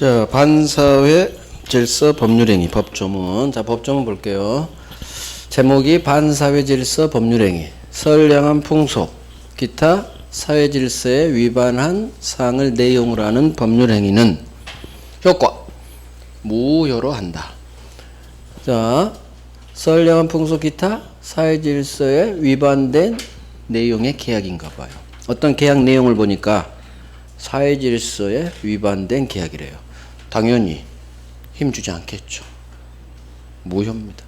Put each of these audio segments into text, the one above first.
자, 반사회 질서 법률행위 법조문. 자, 법조문 볼게요. 제목이 반사회 질서 법률행위, 선량한 풍속, 기타 사회 질서에 위반한 사항을 내용으로 하는 법률행위는 효과 무효로 한다. 자, 선량한 풍속, 기타 사회 질서에 위반된 내용의 계약인가 봐요. 어떤 계약 내용을 보니까 사회 질서에 위반된 계약이래요. 당연히 힘주지 않겠죠. 무효입니다.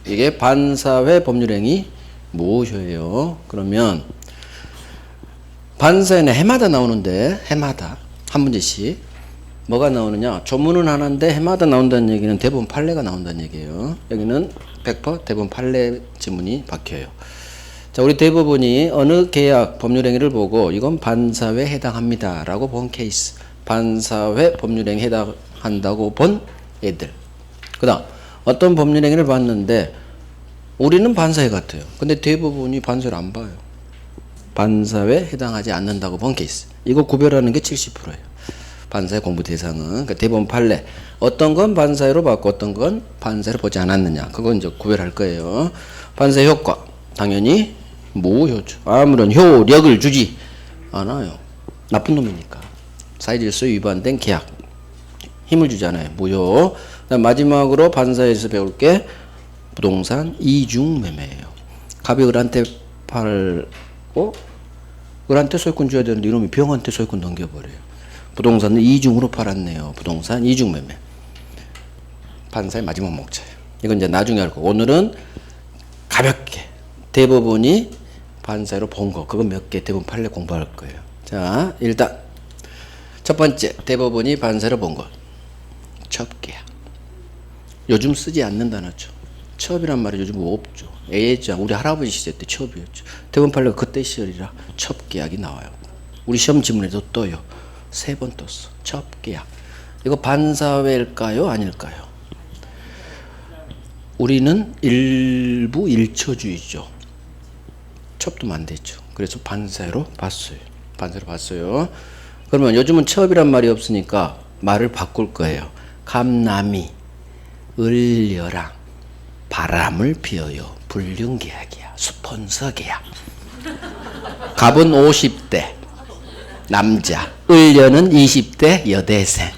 이게 반사회 법률행위 무효예요. 그러면 반사회는 해마다 나오는데, 해마다 한 문제씩 뭐가 나오느냐, 조문은 하나인데 해마다 나온다는 얘기는 대부분 판례가 나온다는 얘기예요. 여기는 100% 대부분 판례 지문이 박혀요. 자, 우리 대부분이 어느 계약 법률행위를 보고 이건 반사회에 해당합니다 라고 본 케이스, 반사회 법률행위에 해당한다고 본 애들. 그 다음 어떤 법률행위를 봤는데 우리는 반사회 같아요. 근데 대부분이 반사회를 안 봐요. 반사회에 해당하지 않는다고 본 케이스. 이거 구별하는 게 70%예요. 반사회 공부 대상은. 그러니까 대부분 판례. 어떤 건 반사회로 봤고 어떤 건 반사회로 보지 않았느냐. 그건 이제 구별할 거예요. 반사회 효과. 당연히 무효죠. 아무런 효력을 주지 않아요. 나쁜 놈이니까. 사회질서에 위반된 계약. 힘을 주지 않아요. 무효. 그다음 마지막으로 반사회에서 배울 게 부동산 이중매매예요. 갑이 을한테 팔고 을한테 소유권 줘야 되는데 이놈이 병한테 소유권 넘겨버려요. 부동산을 이중으로 팔았네요. 부동산 이중매매. 반사의 마지막 목차예요. 이건 이제 나중에 할 거고, 오늘은 가볍게 대부분이 반사회로 본 거, 그거 몇 개 대부분 판례 공부할 거예요. 자, 일단 첫 번째 대부분이 반사회로 본 거, 첩계약. 요즘 쓰지 않는 단어죠. 첩이란 말이 요즘 없죠. 예전 우리 할아버지 시대 때 첩이었죠. 대부분 판례가 그때 시절이라 첩계약이 나와요. 우리 시험 지문에도 떠요. 3번 떴어. 첩계약. 이거 반사회일까요? 아닐까요? 우리는 일부 일처주의죠. 첩도 안 됐죠. 그래서 반사회로 봤어요. 반사회로 봤어요. 그러면 요즘은 첩이란 말이 없으니까 말을 바꿀 거예요. 감남이 을려랑 바람을 피워요. 불륜계약이야. 스폰서 계약. 갑은 50대 남자, 을려는 20대 여대생.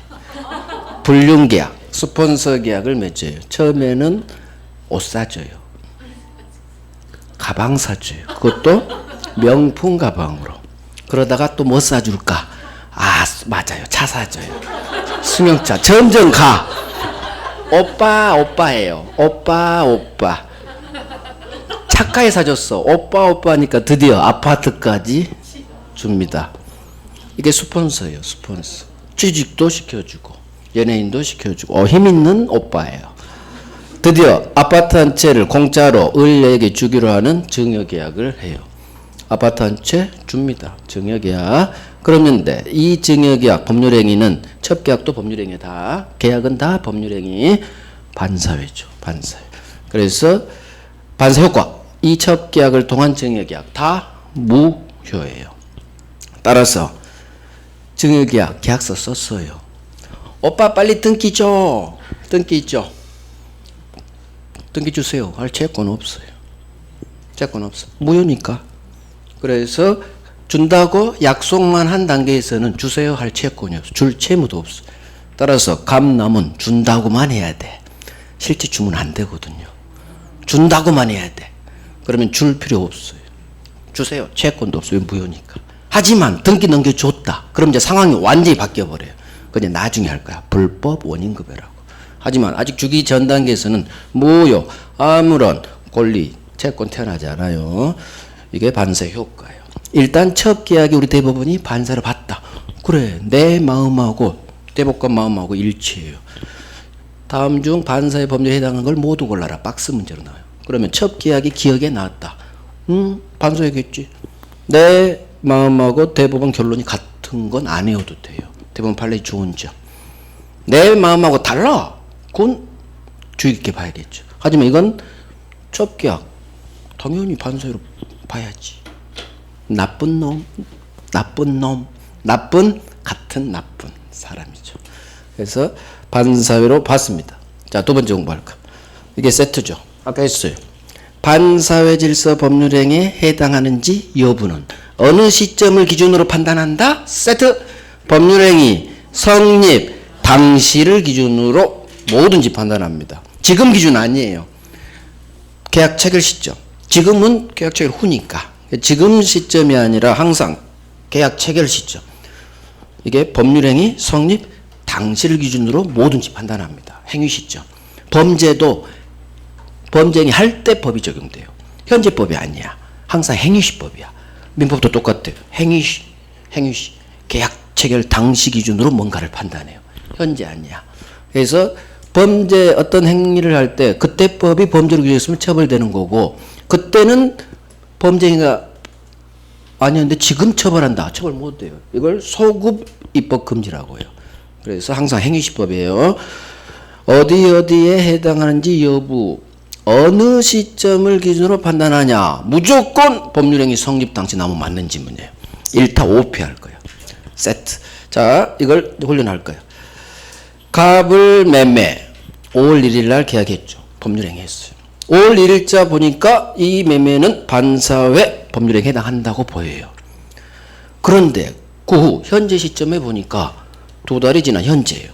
불륜계약, 스폰서 계약을 맺어요. 처음에는 옷 사줘요. 가방 사줘요. 그것도 명품 가방으로. 그러다가 또 뭐 사줄까? 아, 맞아요. 차 사줘요. 승용차. 점점 가. 오빠, 오빠예요. 오빠, 오빠. 차까지 사줬어. 오빠, 오빠니까 드디어 아파트까지 줍니다. 이게 스폰서예요. 스폰서. 취직도 시켜주고 연예인도 시켜주고 힘 있는 오빠예요. 드디어 아파트 한 채를 공짜로 을에게 주기로 하는 증여계약을 해요. 아파트 한 채 줍니다. 증여계약. 그런데 이 증여계약 법률행위는 첩계약도 법률행위다. 계약은 다 법률행위. 반사회죠. 반사회. 그래서 반사효과. 이 첩계약을 통한 증여계약 다 무효예요. 따라서 증여계약 계약서 썼어요. 오빠 빨리 등기 줘. 등기 줘. 등기 주세요. 할 채권 없어요. 채권 없어. 무효니까. 그래서 준다고 약속만 한 단계에서는 주세요 할 채권이 없어. 줄 채무도 없어. 따라서 감남은 준다고만 해야 돼. 실제 주면 안 되거든요. 준다고만 해야 돼. 그러면 줄 필요 없어요. 주세요. 채권도 없어요. 무효니까. 하지만 등기 넘겨줬다. 그럼 이제 상황이 완전히 바뀌어버려요. 그냥 나중에 할 거야. 불법 원인급여라고. 하지만 아직 주기 전 단계에서는 무효. 아무런 권리, 채권 태어나지 않아요. 이게 반사의 효과예요. 일단 첩계약이 우리 대법원이 반사를 봤다. 그래, 내 마음하고 대법관 마음하고 일치해요. 다음 중 반사의 법률에 해당하는 걸 모두 골라라. 박스 문제로 나와요. 그러면 첩계약이 기억에 나왔다. 반사회겠지. 내 마음하고 대법원 결론이 같은 건 안 해도 돼요. 대법원 판례 좋은 점. 내 마음하고 달라. 그건 주의 깊게 봐야겠죠. 하지만 이건 첩계약. 당연히 반사회로 봐야지. 나쁜 놈, 나쁜 놈, 나쁜 같은 나쁜 사람이죠. 그래서 반사회로 봤습니다. 자, 두 번째 공부할까? 이게 세트죠. 아까 했어요. 반사회 질서 법률행위에 해당하는지 여부는 어느 시점을 기준으로 판단한다? 세트. 법률행위 성립 당시를 기준으로 뭐든지 판단합니다. 지금 기준 아니에요. 계약 체결 시점. 지금은 계약 체결 후니까. 지금 시점이 아니라 항상 계약 체결 시점. 이게 법률행위 성립 당시를 기준으로 뭐든지 판단합니다. 행위 시점. 범죄도 범죄행위 할 때 법이 적용돼요. 현재법이 아니야. 항상 행위시법이야. 민법도 똑같아요. 행위시 계약 체결 당시 기준으로 뭔가를 판단해요. 현재 아니야. 그래서 범죄 어떤 행위를 할 때 그때 법이 범죄로 규정했으면 처벌되는 거고 그때는 범죄가 아니었는데 지금 처벌한다. 처벌 못 돼요. 이걸 소급 입법 금지라고 해요. 그래서 항상 행위시법이에요. 어디에 해당하는지 여부 어느 시점을 기준으로 판단하냐. 무조건 법률행위 성립 당시 나오면 맞는 지문이에요. 1타 5피 할 거예요. 세트. 자, 이걸 훈련할 거예요. 갑을 매매 5월 1일 날 계약했죠. 법률행위 했어요. 5월 1일자 보니까 이 매매는 반사회 법률행위에 해당한다고 보여요. 그런데 그 후 현재 시점에 보니까 2달이 지난 현재예요.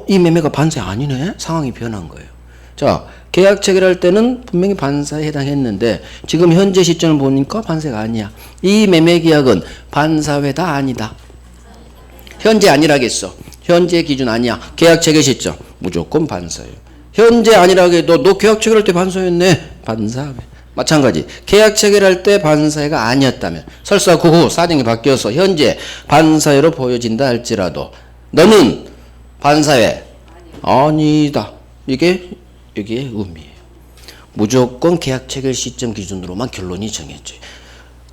이 매매가 반사회 아니네? 상황이 변한 거예요. 자, 계약 체결할 때는 분명히 반사에 해당했는데 지금 현재 시점을 보니까 반사가 아니야. 이 매매 계약은 반사회다 아니다. 현재 아니라겠어. 현재 기준 아니야. 계약 체결 시점 무조건 반사예요. 현재 아니라고 해도 너 계약 체결할 때 반사였네. 반사회. 마찬가지. 계약 체결할 때 반사회가 아니었다면 설사 그 후 사정이 바뀌어서 현재 반사회로 보여진다 할지라도 너는 반사회 아니다. 이게 여기에 의미예요. 무조건 계약 체결 시점 기준으로만 결론이 정해져요.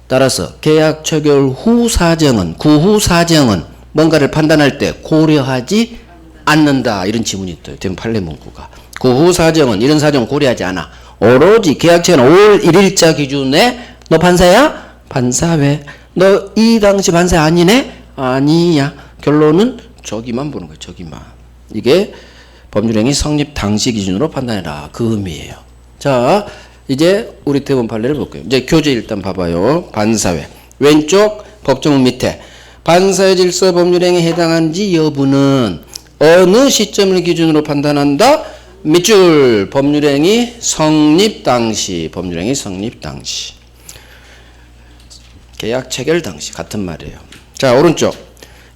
따라서 계약 체결 후 사정은 그 후 사정은 뭔가를 판단할 때 고려하지 않는다. 이런 지문이 있어요. 대부분 판례 문구가. 그 후 사정은 이런 사정은 고려하지 않아. 오로지 계약 체결 5월 1일자 기준에 너 반사야? 반사회. 너 이 당시 반사 아니네? 아니야. 결론은 저기만 보는 거예요. 저기만. 이게 법률행위 성립 당시 기준으로 판단해라. 그 의미예요. 자, 이제 우리 대법원 판례를 볼게요. 이제 교재 일단 봐봐요. 반사회. 왼쪽 법조문 밑에 반사회 질서 법률행위에 해당하는지 여부는 어느 시점을 기준으로 판단한다? 밑줄 법률행위 성립 당시. 법률행위 성립 당시. 계약 체결 당시. 같은 말이에요. 자, 오른쪽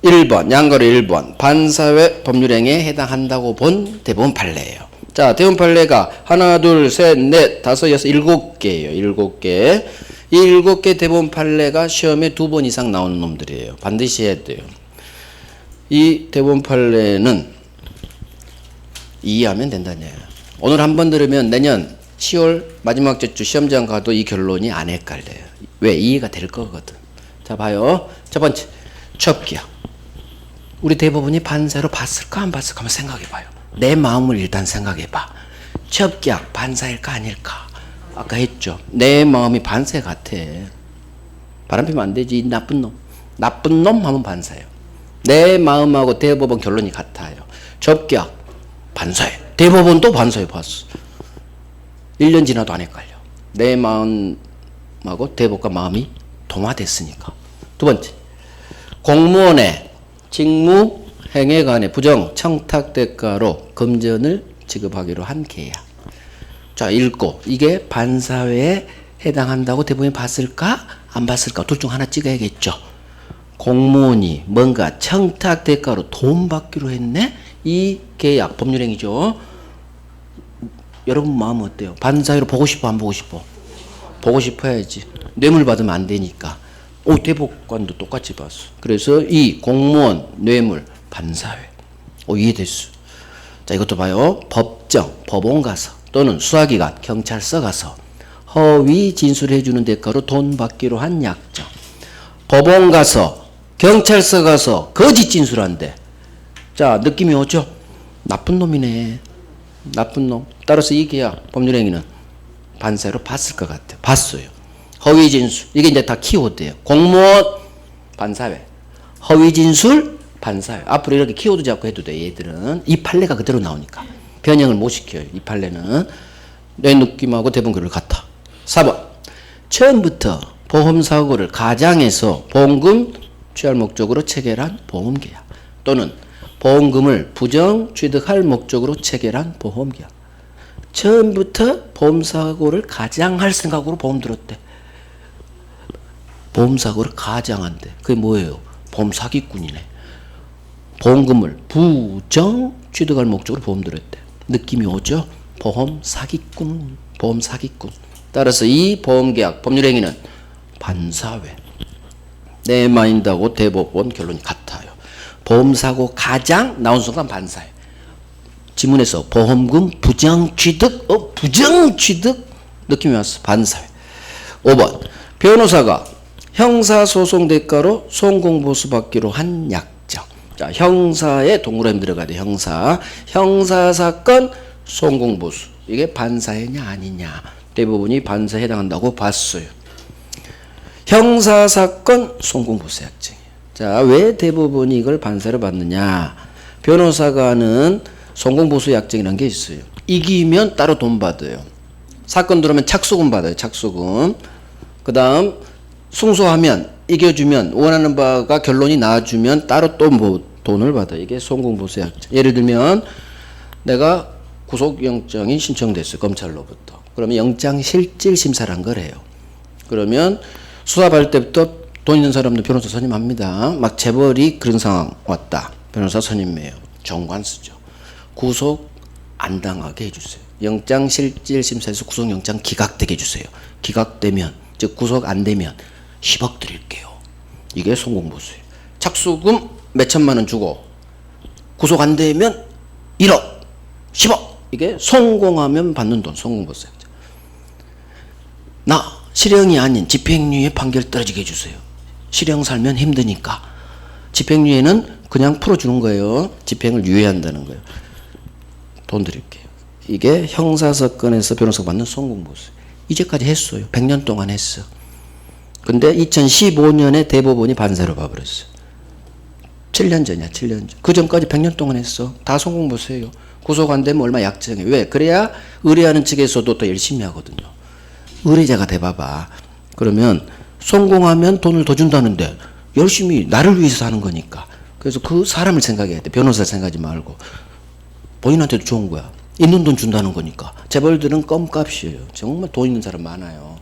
1번 양거래 1번 반사회 법률행위에 해당한다고 본 대법원 판례예요. 자, 대법원 판례가 하나 둘 셋 넷 다섯 여섯 7개예요. 7개. 7개 대법원 판례가 시험에 2번 이상 나오는 놈들이에요. 반드시 해야 돼요. 이 대법원 판례는 이해하면 된다는 얘기예요. 오늘 한 번 들으면 내년 10월 마지막 주 시험장 가도 이 결론이 안 헷갈려요. 왜? 이해가 될 거거든. 자, 봐요. 첫 번째 첩기야. 우리 대법원이 반사로 봤을까 안 봤을까 한번 생각해봐요. 내 마음을 일단 생각해봐. 첩기약 반사일까 아닐까? 아까 했죠. 내 마음이 반사 같아. 바람피면 안 되지. 나쁜 놈. 나쁜 놈 하면 반사예요. 내 마음하고 대법원 결론이 같아요. 첩기약 반사해. 대법원도 반사해 봤어. 1년 지나도 안 헷갈려. 내 마음하고 대법과 마음이 동화됐으니까. 두 번째 공무원의 직무 행위 간의 부정 청탁 대가로 금전을 지급하기로 한 계약. 자, 읽고 이게 반사회에 해당한다고 대법원이 봤을까 안 봤을까 둘 중 하나 찍어야겠죠. 공무원이 뭔가 청탁 대가로 돈 받기로 했네. 이 계약 법률행위죠. 여러분 마음 어때요? 반사회로 보고 싶어 안 보고 싶어? 보고 싶어야지. 뇌물 받으면 안 되니까. 대법관도 똑같이 봤어. 그래서 이 공무원 뇌물 반사회. 이해됐어. 자, 이것도 봐요. 법정 법원 가서 또는 수사기관 경찰서 가서 허위 진술해주는 대가로 돈 받기로 한 약정. 법원 가서 경찰서 가서 거짓 진술한대. 자, 느낌이 오죠? 나쁜 놈이네. 나쁜 놈. 따라서 이 계약 법률행위는 반사회로 봤을 것 같아요. 봤어요. 허위 진술. 이게 이제 다 키워드예요. 공무원 반사회. 허위 진술 판사예요. 앞으로 이렇게 키워드 잡고 해도 돼. 얘들은 이 판례가 그대로 나오니까 변형을 못 시켜요. 이 판례는 내 느낌하고 대부분 그럴 같아. 4번 처음부터 보험사고를 가장해서 보험금 취할 목적으로 체결한 보험계약 또는 보험금을 부정 취득할 목적으로 체결한 보험계약. 처음부터 보험사고를 가장할 생각으로 보험 들었대. 보험사고를 가장한대. 그게 뭐예요? 보험 사기꾼이네. 보험금을 부정 취득할 목적으로 보험 들었대. 느낌이 오죠? 보험 사기꾼, 보험 사기꾼. 따라서 이 보험계약 법률행위는 반사회. 내 마인드하고 대법원 결론이 같아요. 보험사고 가장 나온 순간 반사회. 지문에서 보험금 부정취득, 부정취득 느낌이 왔어. 반사회. 5번 변호사가 형사소송 대가로 송공보수 받기로 한 약정. 자, 형사에 동그라미 들어가야 돼. 형사사건 송공보수. 이게 반사회냐 아니냐. 대부분이 반사에 해당한다고 봤어요. 형사사건 송공보수 약정이에요. 자, 왜 대부분이 이걸 반사로 받느냐. 변호사가 하는 송공보수 약정이라는 게 있어요. 이기면 따로 돈 받아요. 사건 들어오면 착수금 받아요. 착수금. 그 다음 승소하면 이겨주면 원하는 바가 결론이 나와주면 따로 또 뭐 돈을 받아요. 이게 송공보수 약정. 예를 들면 내가 구속영장이 신청됐어요. 검찰로부터. 그러면 영장실질심사란 걸 해요. 그러면 수사받을 때부터 돈 있는 사람도 변호사 선임합니다. 막 재벌이 그런 상황 왔다. 변호사 선임해요. 정관 쓰죠. 구속 안 당하게 해주세요. 영장실질심사에서 구속영장 기각되게 해주세요. 기각되면 즉 구속 안 되면 10억 드릴게요. 이게 송공보수예요. 착수금 몇 천만 원 주고 구속 안 되면 1억 10억. 이게 성공하면 받는 돈. 송공보수예요. 나 실형이 아닌 집행유예 판결 떨어지게 해주세요. 실형 살면 힘드니까. 집행유예는 그냥 풀어주는 거예요. 집행을 유예한다는 거예요. 돈 드릴게요. 이게 형사사건에서 변호사가 받는 송공보수. 이제까지 했어요. 100년 동안 했어. 근데 2015년에 대법원이 반사로 봐버렸어. 7년 전이야. 7년 전. 그 전까지 100년 동안 했어. 다 송공보수예요. 구속 안 되면 얼마 약정해. 왜? 그래야 의뢰하는 측에서도 더 열심히 하거든요. 의뢰자가 돼봐봐. 그러면 성공하면 돈을 더 준다는데 열심히 나를 위해서 하는 거니까. 그래서 그 사람을 생각해야 돼. 변호사 생각하지 말고. 본인한테도 좋은 거야. 있는 돈 준다는 거니까. 재벌들은 껌값이에요. 정말 돈 있는 사람 많아요.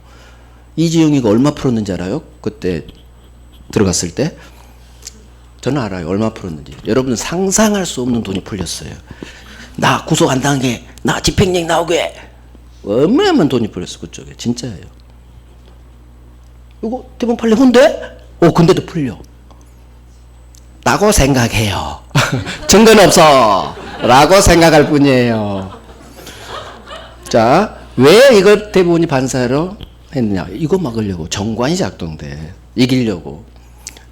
이지영이가 얼마 풀었는지 알아요? 그때 들어갔을 때? 저는 알아요. 얼마 풀었는지. 여러분 상상할 수 없는 돈이 풀렸어요. 나 구속 안 당하게, 나 집행유예 나오게. 어마어마한 돈이 풀렸어. 그쪽에. 진짜예요. 이거 대법원 판례 혼데? 근데도 풀려. 라고 생각해요. 증거는 없어. 라고 생각할 뿐이에요. 자, 왜 이걸 대법원이 반사로 했느냐. 이거 막으려고. 정관이 작동돼. 이기려고.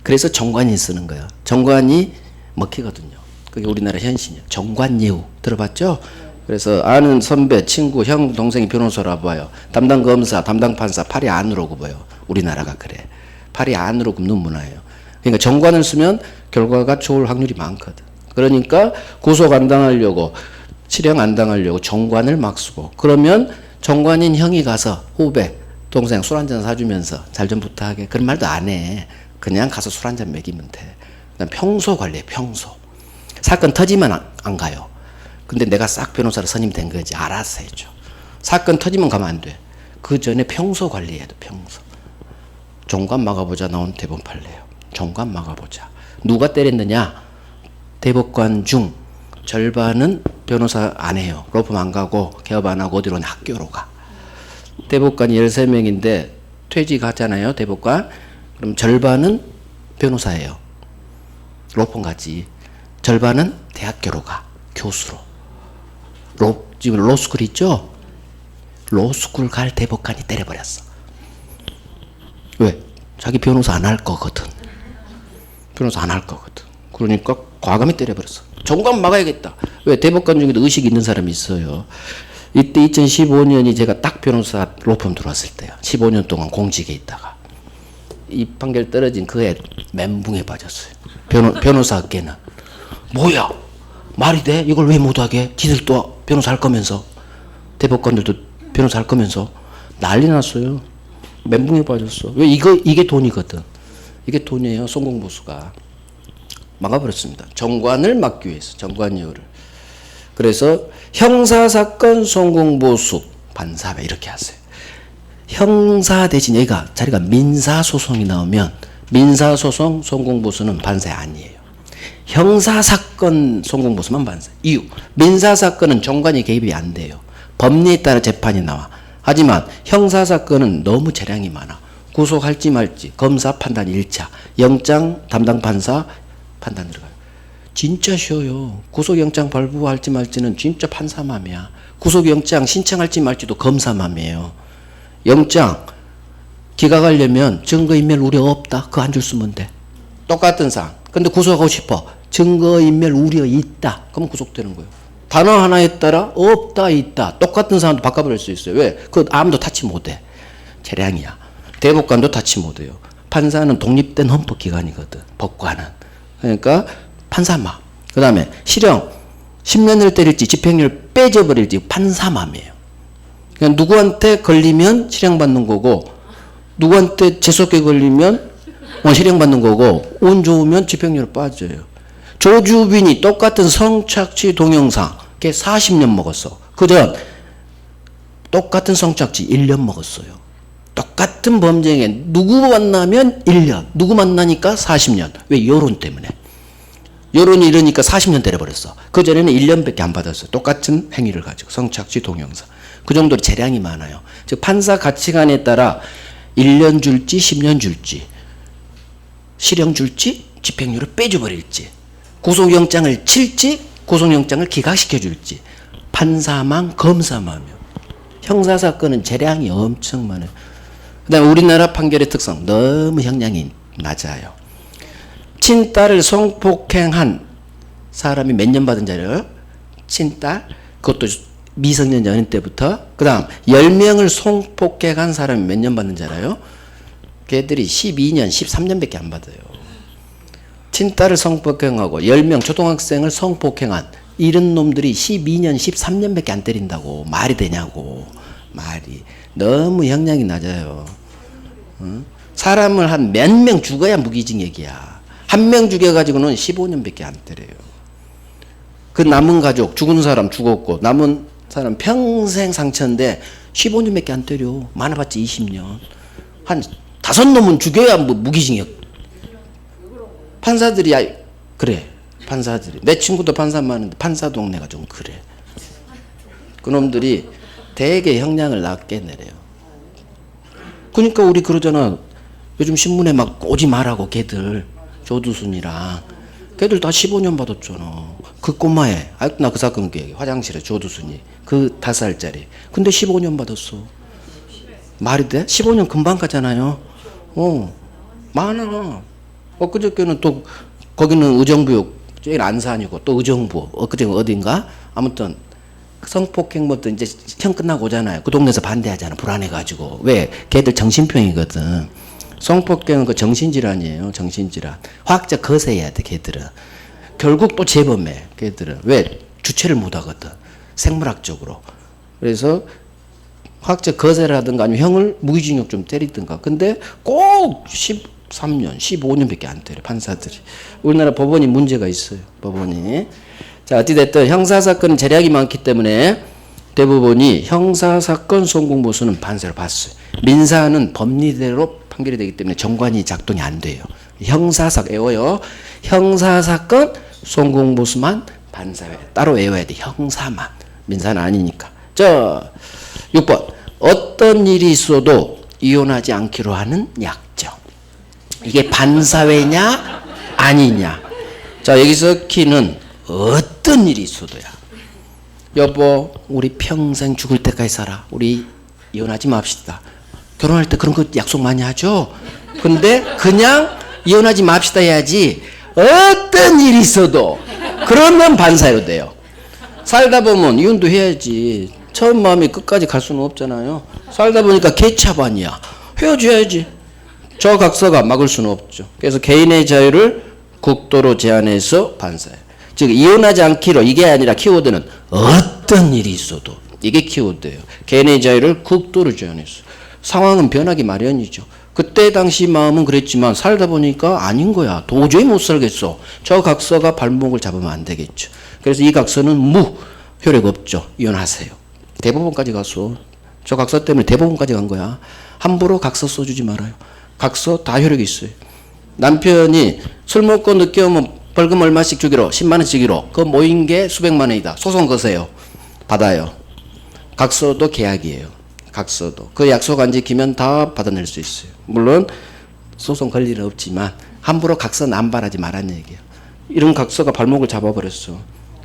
그래서 정관이 쓰는 거야. 정관이 먹히거든요. 그게 우리나라 현실이에요. 정관예우. 들어봤죠? 그래서 아는 선배, 친구, 형, 동생이 변호사라 봐요. 담당 검사, 담당 판사 팔이 안으로 굽어요. 우리나라가 그래. 팔이 안으로 굽는 문화예요. 그러니까 정관을 쓰면 결과가 좋을 확률이 많거든. 그러니까 구속 안 당하려고, 실형 안 당하려고 정관을 막 쓰고, 그러면 정관인 형이 가서 후배, 동생 술 한잔 사주면서 잘 좀 부탁해. 그런 말도 안 해. 그냥 가서 술 한잔 먹이면 돼. 그다음 평소 관리해. 평소. 사건 터지면 안 가요. 근데 내가 싹 변호사로 선임된 거지. 알아서 해줘. 사건 터지면 가면 안 돼. 그 전에 평소 관리해야 돼. 평소. 정관 막아보자 나온 대법원 판례예요. 정관 막아보자. 누가 때렸느냐? 대법관 중 절반은 변호사 안 해요. 로펌 안 가고 개업 안 하고 어디로 학교로 가. 대법관이 13명인데 퇴직하잖아요. 대법관. 그럼 절반은 변호사예요. 로펌 가지. 절반은 대학교로 가. 교수로. 지금 로스쿨 있죠? 로스쿨 갈 대법관이 때려버렸어. 왜? 자기 변호사 안 할 거거든. 변호사 안 할 거거든. 그러니까 과감히 때려버렸어. 정관 막아야겠다. 왜? 대법관 중에도 의식이 있는 사람이 있어요. 이때 2015년이 제가 딱 변호사 로펌 들어왔을 때요. 15년 동안 공직에 있다가 이 판결 떨어진 그 해 멘붕에 빠졌어요. 변호사께는. 뭐야? 말이 돼? 이걸 왜 못하게? 지들도 변호사 할 거면서. 대법관들도 변호사 할 거면서. 난리 났어요. 멘붕에 빠졌어. 왜? 이게 돈이거든. 이게 돈이에요. 송공보수가. 막아버렸습니다. 정관을 막기 위해서. 정관이유를. 그래서 형사사건 송공보수 반사회 이렇게 하세요. 형사 대신 얘가 자리가 민사소송이 나오면 민사소송 송공보수는 반사회 아니에요. 형사사건 송공보수만 반사회. 이유. 민사사건은 정관이 개입이 안 돼요. 법리에 따라 재판이 나와. 하지만 형사사건은 너무 재량이 많아. 구속할지 말지 검사 판단 1차, 영장 담당 판사 판단 들어가요. 진짜 쉬워요. 구속영장 발부할지 말지는 진짜 판사 맘이야. 구속영장 신청할지 말지도 검사 맘이에요. 영장 기각하려면 증거인멸 우려 없다. 그거 안 줄 쓰면 돼. 똑같은 사안. 근데 구속하고 싶어. 증거인멸 우려 있다. 그러면 구속되는 거예요. 단어 하나에 따라 없다 있다. 똑같은 사안도 바꿔버릴 수 있어요. 왜? 그거 아무도 타치 못해. 재량이야. 대법관도 타치 못해요. 판사는 독립된 헌법기관이거든. 법관은. 그러니까 판사마. 그 다음에 실형 10년을 때릴지 집행유예를 빼져버릴지 판사맘이에요. 그러니까 누구한테 걸리면 실형받는 거고 누구한테 재수없게 걸리면 실형받는 거고 운 좋으면 집행유예 빠져요. 조주빈이 똑같은 성착취 동영상 걔 40년 먹었어. 그전 똑같은 성착취 1년 먹었어요. 똑같은 범죄에 누구 만나면 1년 누구 만나니까 40년. 왜? 여론 때문에. 여론이 이러니까 40년 때려버렸어. 그전에는 1년밖에 안 받았어요. 똑같은 행위를 가지고 성착취 동영상. 그 정도로 재량이 많아요. 즉 판사 가치관에 따라 1년 줄지 10년 줄지 실형 줄지 집행유예를 빼줘버릴지 구속영장을 칠지 구속영장을 기각시켜 줄지 판사만 검사만요. 형사사건은 재량이 엄청 많아요. 그 다음에 우리나라 판결의 특성 너무 형량이 낮아요. 친딸을 성폭행한 사람이 몇 년 받은 자료요? 친딸 그것도 미성년 연인 때부터. 그 다음 10명을 성폭행한 사람이 몇 년 받는 줄 알아요? 걔들이 12년 13년밖에 안 받아요. 친딸을 성폭행하고 10명 초등학생을 성폭행한 이런 놈들이 12년 13년밖에 안 때린다고. 말이 되냐고. 말이 너무 형량이 낮아요. 사람을 한 몇 명 죽어야 무기징역이야. 한 명 죽여가지고는 15년밖에 안 때려요. 그 남은 가족 죽은 사람 죽었고 남은 사람 평생 상처인데 15년밖에 안 때려. 많아봤자 20년. 한 5놈은 죽여야 무기징역. 판사들이 그래. 판사들이 내 친구도 판사 많은데 판사 동네가 좀 그래. 그놈들이 되게 형량을 낮게 내려요. 그러니까 우리 그러잖아. 요즘 신문에 막 오지 말라고 걔들 조두순이랑 걔들 다 15년 받았잖아. 그 꼬마애 나 그 사건 기억해. 화장실에 조두순이 그 5살짜리 근데 15년 받았어. 말이 돼? 15년 금방 가잖아요. 많아. 엊그저께는 또 거기는 의정부역 제일 안산이고 또 의정부 엊그저께 어딘가 아무튼 성폭행 뭐든 이제 형 끝나고 오잖아요. 그 동네에서 반대하잖아. 불안해가지고. 왜? 걔들 정신병이거든. 성폭행은 그 정신질환이에요. 정신질환. 화학적 거세해야 돼. 걔들은. 결국 또 재범해. 걔들은. 왜? 주체를 못하거든. 생물학적으로. 그래서 화학적 거세라든가 아니면 형을 무기징역 좀 때리든가. 근데 꼭 13년, 15년밖에 안 때려. 판사들이. 우리나라 법원이 문제가 있어요. 법원이. 자, 어찌됐든 형사사건은 재량이 많기 때문에 대법원이 형사사건 송공보수는 반세로 봤어요. 민사는 법리대로 판결이 되기 때문에 정관이 작동이 안 돼요. 형사사건 외워요. 형사사건 송공보수만 반사회 따로 외워야 돼. 형사만. 민사는 아니니까. 자, 6번. 어떤 일이 있어도 이혼하지 않기로 하는 약정. 이게 반사회냐 아니냐. 자, 여기서 키는 어떤 일이 있어도야. 여보 우리 평생 죽을 때까지 살아. 우리 이혼하지 맙시다. 결혼할 때 그런 거 약속 많이 하죠. 근데 그냥 이혼하지 맙시다 해야지. 어떤 일이 있어도 그러면 반사회로 돼요. 살다 보면 이혼도 해야지. 처음 마음이 끝까지 갈 수는 없잖아요. 살다 보니까 개차반이야. 헤어져야지. 저 각서가 막을 수는 없죠. 그래서 개인의 자유를 극도로 제한해서 반사해요. 즉 이혼하지 않기로, 이게 아니라 키워드는 어떤 일이 있어도, 이게 키워드예요. 개인의 자유를 극도로 제한해서. 상황은 변하기 마련이죠. 그때 당시 마음은 그랬지만 살다 보니까 아닌 거야. 도저히 못 살겠어. 저 각서가 발목을 잡으면 안 되겠죠. 그래서 이 각서는 효력 없죠. 이혼하세요. 대법원까지 갔어. 저 각서 때문에 대법원까지 간 거야. 함부로 각서 써주지 말아요. 각서 다 효력이 있어요. 남편이 술 먹고 늦게 오면 벌금 얼마씩 주기로, 10만 원씩 주기로, 그 모인 게 수백만 원이다. 소송 거세요. 받아요. 각서도 계약이에요. 각서도. 그 약속 안 지키면 다 받아낼 수 있어요. 물론 소송 걸 일은 없지만 함부로 각서 남발하지 말라는 얘기예요. 이런 각서가 발목을 잡아버렸어.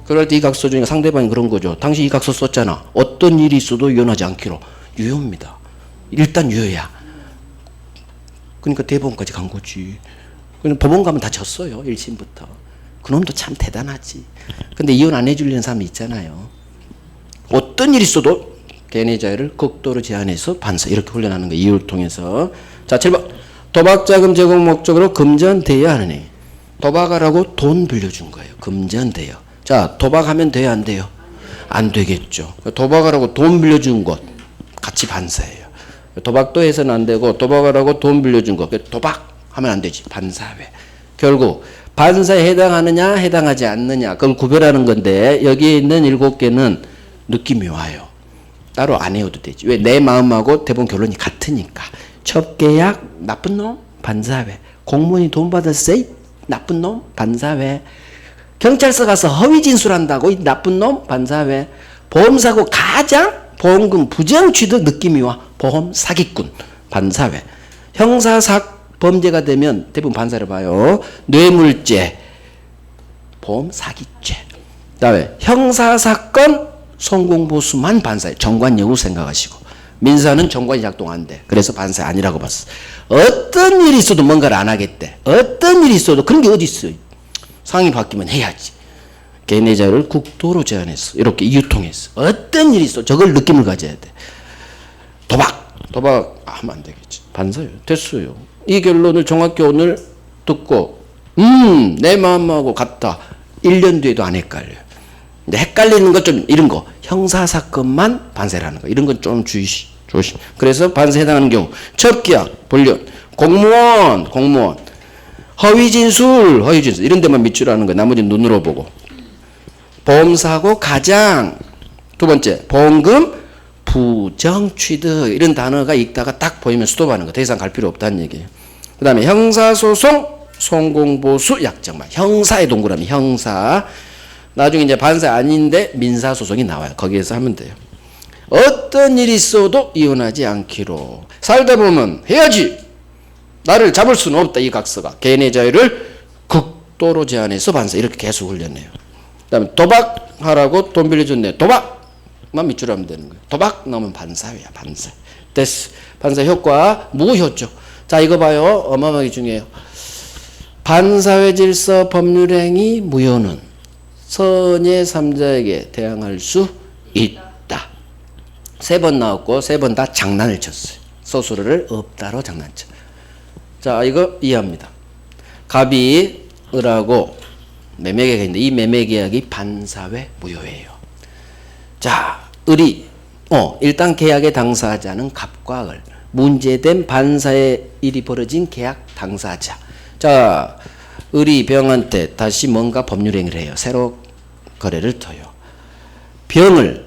그럴 때 이 각서 중에 상대방이 그런 거죠. 당신 이 각서 썼잖아. 어떤 일이 있어도 이혼하지 않기로. 유효입니다. 일단 유효야. 그러니까 대법원까지 간 거지. 그냥 법원 가면 다 졌어요. 1심부터. 그놈도 참 대단하지. 근데 이혼 안 해주려는 사람이 있잖아요. 어떤 일이 있어도 개인의 자유를 극도로 제한해서 반사. 이렇게 훈련하는 거예요. 이유를 통해서. 자, 7번. 도박자금 제공 목적으로 금전대여 하느니. 도박하라고 돈 빌려준 거예요. 금전대여. 자, 도박하면 돼요, 안 돼요? 안 되겠죠. 도박하라고 돈 빌려준 것 같이 반사예요. 도박도 해서는 안 되고 도박하라고 돈 빌려준 것. 도박하면 안 되지. 반사회. 결국 반사에 해당하느냐 해당하지 않느냐 그걸 구별하는 건데 여기에 있는 7개는 느낌이 와요. 따로 안 해도 되지. 왜? 내 마음하고 대부분 결론이 같으니까. 첩계약 나쁜 놈 반사회. 공무원이 돈 받았어 나쁜 놈 반사회. 경찰서 가서 허위 진술한다고 이 나쁜 놈 반사회. 보험사고 가장 보험금 부정 취득 느낌이 와. 보험 사기꾼 반사회. 형사사 범죄가 되면 대부분 반사를 봐요. 뇌물죄 보험 사기죄. 그다음에 형사사건 성공보수만 반사해. 정관 여부 생각하시고. 민사는 정관이 작동 안 돼. 그래서 반사 아니라고 봤어. 어떤 일이 있어도 뭔가를 안 하겠대. 어떤 일이 있어도 그런 게 어디 있어. 상황이 바뀌면 해야지. 개인의 자유를 극도로 제한했어. 이렇게 이유통했어. 어떤 일이 있어. 저걸 느낌을 가져야 돼. 도박 하면 안 되겠지. 반사요. 됐어요. 이 결론을 정확히 오늘 듣고 내 마음하고 같다. 1년 뒤에도 안 헷갈려요. 근데 헷갈리는 것 좀 이런 거 형사사건만 반세라는 거 이런 건 좀 조심. 그래서 반세 해당하는 경우 첩계약, 본련, 공무원 허위진술 이런 데만 밑줄하는 거 나머지는 눈으로 보고 보험사고 가장 두 번째 보험금 부정취득 이런 단어가 읽다가 딱 보이면 스톱하는 거 더 이상 갈 필요 없다는 얘기예요. 그 다음에 형사소송 성공보수 약정만 형사의 동그라미 형사 나중에 이제 반사 아닌데 민사소송이 나와요. 거기에서 하면 돼요. 어떤 일이 있어도 이혼하지 않기로 살다 보면 해야지 나를 잡을 수는 없다. 이 각서가 개인의 자유를 극도로 제한해서 반사 이렇게 계속 훈련해요. 그 다음에 도박하라고 돈 빌려줬네. 도박만 밑줄하면 되는 거예요. 도박 나오면 반사회야. 반사. 됐어. 반사 효과 무효죠. 자 이거 봐요. 어마어마하게 중요해요. 반사회 질서 법률행위 무효는 선의 3자에게 대항할 수 있다. 3번 나왔고 3번 다 장난을 쳤어요. 소수를 없다로 장난쳐. 자 이거 이해합니다. 갑이 을하고 매매계약이 있는데 이 매매계약이 반사회 무효예요. 자 을이 일단 계약의 당사자는 갑과 을 문제된 반사의 일이 벌어진 계약 당사자. 자 을이 병한테 다시 뭔가 법률행위를 해요. 새로 거래를 터요. 병을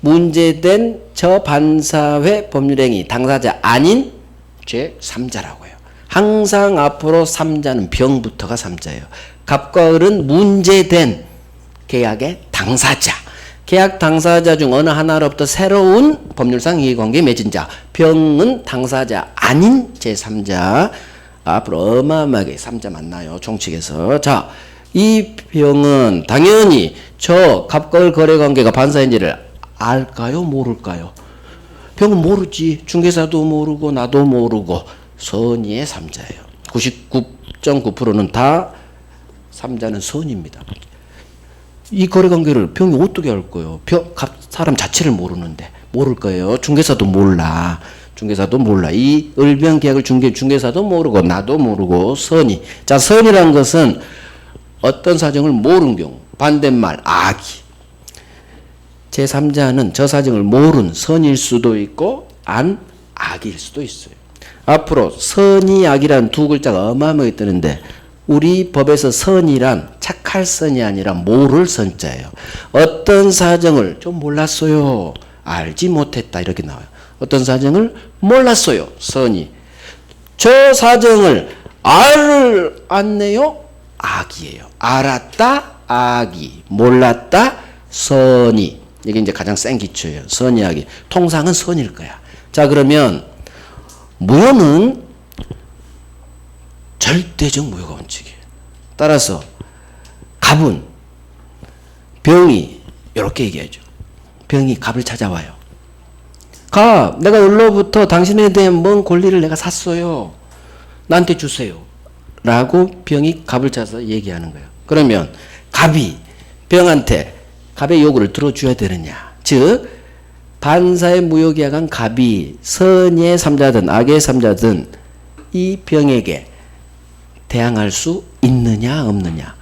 문제된 저 반사회 법률행위 당사자 아닌 제3자라고 해요. 항상 앞으로 3자는 병부터가 3자예요. 갑과 을은 문제된 계약의 당사자. 계약 당사자 중 어느 하나로부터 새로운 법률상 이해관계 맺은 자. 병은 당사자 아닌 제3자. 앞으로 어마어마하게 3자 만나요. 총칙에서. 자, 이 병은 당연히 저 갑과 을 거래관계가 반사인지를 알까요? 모를까요? 병은 모르지. 중개사도 모르고 나도 모르고 선의의 3자예요. 99.9%는 다 3자는 선입니다. 이 거래관계를 병이 어떻게 알 거예요? 사람 자체를 모르는데 모를 거예요. 중개사도 몰라. 이 을병 계약을 중개사도 모르고 나도 모르고 선의. 자 선이란 것은 어떤 사정을 모르는 경우. 반대말 악이. 제3자는 저 사정을 모르는 선일 수도 있고 악일 수도 있어요. 앞으로 선이 악이란 두 글자가 어마어마하게 뜨는데 우리 법에서 선이란 착할 선이 아니라 모를 선자예요. 어떤 사정을 좀 몰랐어요. 알지 못했다 이렇게 나와요. 어떤 사정을 몰랐어요. 선이. 저 사정을 알았네요. 악이에요. 알았다 악이. 몰랐다 선이. 이게 이제 가장 센 기초예요. 선이 악이. 통상은 선일 거야. 자 그러면 무효는 절대적 무효가 원칙이에요. 따라서 갑은 병이 이렇게 얘기하죠. 병이 갑을 찾아와요. 갑, 내가 너로부터 당신에 대한 먼 권리를 내가 샀어요. 나한테 주세요. 라고 병이 갑을 찾아서 얘기하는 거예요. 그러면 갑이 병한테 갑의 요구를 들어줘야 되느냐. 즉 반사의 무효계약한 갑이 선의 삼자든 악의 삼자든 이 병에게 대항할 수 있느냐 없느냐.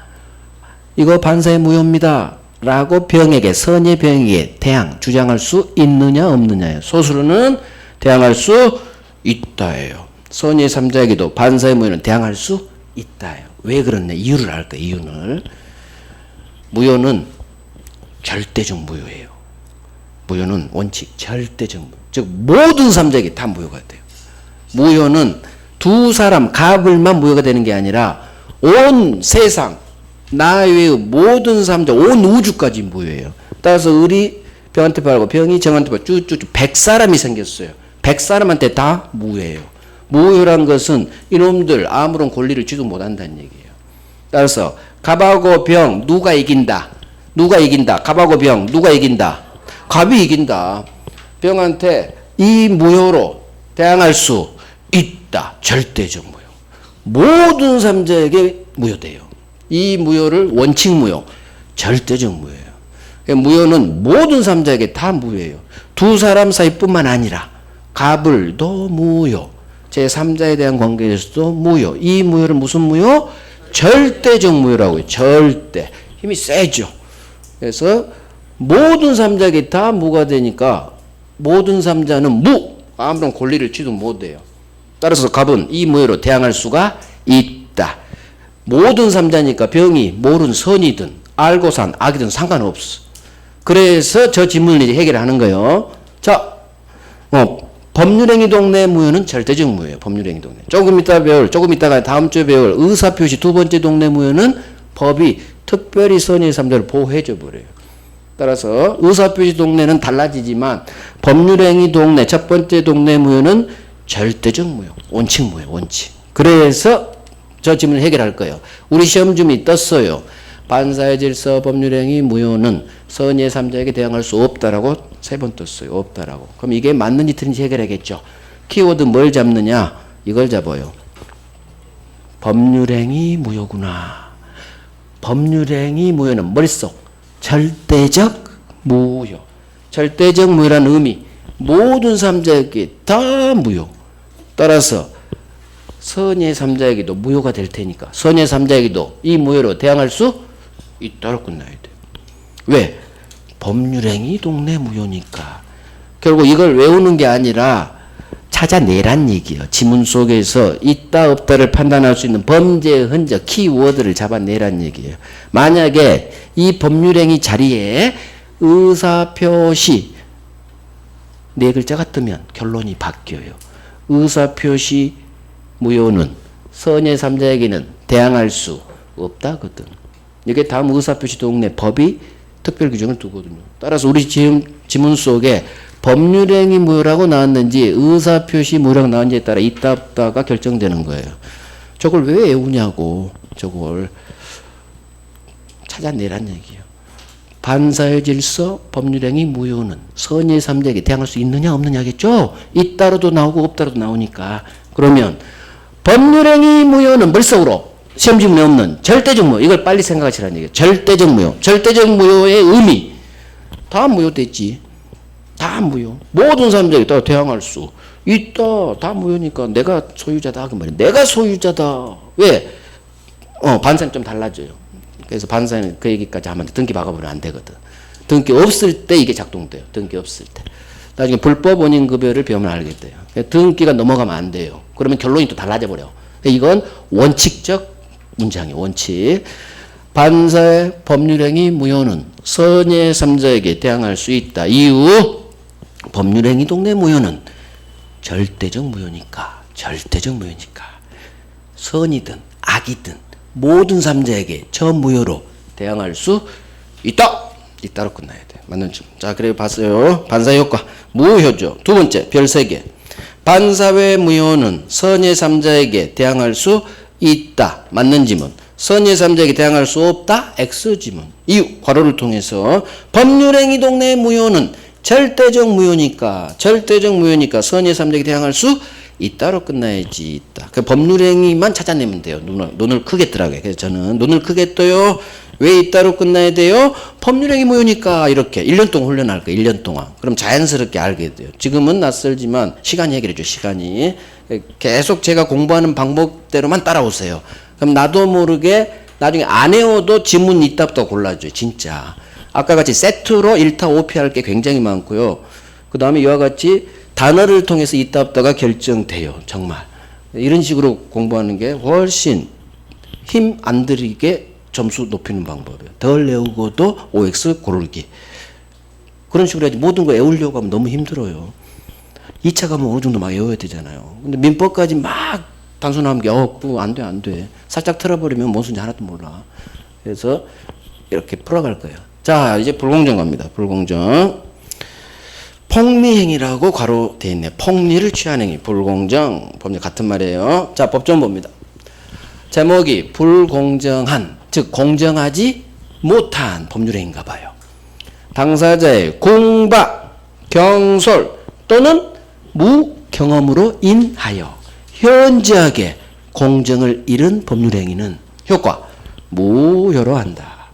이거 반사의 무효입니다. 라고 병에게 선의 병에게 대항 주장할 수 있느냐 없느냐예요. 소수로는 대항할 수 있다예요. 선의 삼자에게도 반사의 무효는 대항할 수 있다예요. 왜 그러냐 이유를 알 거예요. 이유는 무효는 절대적 무효예요. 무효는 원칙 절대적 무효. 즉 모든 삼자에게 다 무효가 돼요. 무효는 두 사람 갑을만 무효가 되는 게 아니라 온 세상 나 외의 모든 삼자 온 우주까지 무효예요. 따라서 을이 병한테 팔고 병이 정한테 팔고 쭉쭉쭉 100사람이 생겼어요. 100사람한테 다 무효예요. 무효란 것은 이놈들 아무런 권리를 쥐도 못한다는 얘기예요. 따라서 갑하고 병 누가 이긴다. 누가 이긴다. 갑하고 병 누가 이긴다. 갑이 이긴다. 병한테 이 무효로 대항할 수 있다. 절대적 무효. 모든 삼자에게 무효돼요. 이 무효를 원칙 무효, 절대적 무효예요. 무효는 모든 삼자에게 다 무효예요. 두 사람 사이뿐만 아니라 갑을도 무효, 제3자에 대한 관계에서도 무효. 이 무효를 무슨 무효? 절대적 무효라고 해요. 절대. 힘이 세죠. 그래서 모든 삼자에게 다 무가 되니까 모든 삼자는 아무런 권리를 쥐도 못해요. 따라서 갑은 이 무효로 대항할 수가 있다. 모든 삼자니까 병이 모른 선이든 알고 산 악이든 상관없어. 그래서 저 질문을 이제 해결하는 거예요. 자, 법률행위 동네 무효는 절대적 무효예요. 법률행위 동네. 조금 이따가 다음 주에 배울 의사표시 두 번째 동네 무효는 법이 특별히 선의 삼자를 보호해줘 버려요. 따라서 의사표시 동네는 달라지지만 법률행위 동네 첫 번째 동네 무효는 절대적 무효, 원칙 무효, 원칙. 그래서 저 질문을 해결할 거예요. 우리 시험 준비 떴어요. 반사의 질서 법률행위 무효는 선의 삼자에게 대항할 수 없다라고 3번 떴어요. 없다라고. 그럼 이게 맞는지 틀린지 해결하겠죠. 키워드 뭘 잡느냐? 이걸 잡아요. 법률행위 무효구나. 법률행위 무효는 머릿속 절대적 무효. 절대적 무효라는 의미. 모든 삼자에게 다 무효. 따라서 선의 삼자에게도 무효가 될 테니까 선의 삼자에게도 이 무효로 대항할 수 있도록 끝나야 돼요. 왜? 법률행위 동네 무효니까. 결국 이걸 외우는 게 아니라 찾아내란 얘기예요. 지문 속에서 있다 없다를 판단할 수 있는 범죄의 흔적 키워드를 잡아내란 얘기예요. 만약에 이 법률행위 자리에 의사표시 4글자가 뜨면 결론이 바뀌어요. 의사표시 무효는 선의 삼자에게는 대항할 수 없다거든. 이게 다음 의사표시 동네 법이 특별 규정을 두거든요. 따라서 우리 지금 지문 속에 법률행위 무효라고 나왔는지 의사표시 무효라고 나왔는지에 따라 있다 없다가 결정되는 거예요. 저걸 왜 외우냐고. 저걸 찾아내란 얘기예요. 반사의 질서 법률행위 무효는 선의 삼자에게 대항할 수 있느냐 없느냐겠죠. 있다로도 나오고 없다로도 나오니까. 그러면 법률행위 무효는 머릿속으로 시험 지문에 없는 절대적 무효. 이걸 빨리 생각하시라는 얘기예요. 절대적 무효. 절대적 무효의 의미. 다 무효됐지. 다 무효. 모든 사람들에게 다 대항할 수 있다. 다 무효니까 내가 소유자다. 그 말이야. 내가 소유자다. 왜? 반사는 좀 달라져요. 그래서 판사는 그 얘기까지 하면 등기 박아보면 안 되거든. 등기 없을 때 이게 작동돼요. 등기 없을 때. 나중에 불법 원인급여를 배우면 알게 돼요. 등기가 넘어가면 안 돼요. 그러면 결론이 또 달라져 버려. 이건 원칙적 문장이에요. 원칙. 판사의 법률행위 무효는 선의 3자에게 대항할 수 있다. 이유 법률행위 동내 무효는 절대적 무효니까. 절대적 무효니까. 선이든 악이든 모든 3자에게 저 무효로 대항할 수 있다. 이따로 끝나야 돼. 맞는 점. 자, 그래 봤어요. 반사의 효과. 무효죠. 두 번째, 별 3개. 반사회 무효는 선의 3자에게 대항할 수 있다. 맞는 지문. 선의 3자에게 대항할 수 없다. X 지문. 이유, 괄호를 통해서 법률행위 동내 무효는 절대적 무효니까 선의 3자에게 대항할 수 있다로 끝나야지. 있다. 그 법률행위만 찾아내면 돼요. 눈을 크게 뜨라고요. 그래서 저는 눈을 크게 떠요. 왜 있다로 끝나야 돼요? 법률행위 무효니까. 이렇게 1년 동안 훈련할 거예요. 1년 동안. 그럼 자연스럽게 알게 돼요. 지금은 낯설지만 시간이 해결해 줘. 시간이. 계속 제가 공부하는 방법대로만 따라오세요. 그럼 나도 모르게 나중에 안 외워도 지문 있다부터 골라줘요. 진짜. 아까 같이 세트로 1타 5피 할 게 굉장히 많고요. 그 다음에 이와 같이 단어를 통해서 있다부터가 결정돼요. 정말. 이런 식으로 공부하는 게 훨씬 힘 안 들이게 점수 높이는 방법이에요. 덜 외우고도 OX 고르기. 그런 식으로 해야지 모든 거 외우려고 하면 너무 힘들어요. 2차 가면 어느 정도 막 외워야 되잖아요. 근데 민법까지 막 단순하면 안 돼, 안 돼. 살짝 틀어버리면 뭔 소리인지 하나도 몰라. 그래서 이렇게 풀어갈 거예요. 자, 이제 불공정 갑니다. 불공정. 폭리행위라고 괄호 돼 있네. 폭리를 취한 행위. 불공정. 법률 같은 말이에요. 자, 법정 봅니다. 제목이 불공정한, 즉 공정하지 못한 법률행위인가 봐요. 당사자의 공박, 경솔 또는 무경험으로 인하여 현저하게 공정을 잃은 법률행위는 효과 무효로 한다.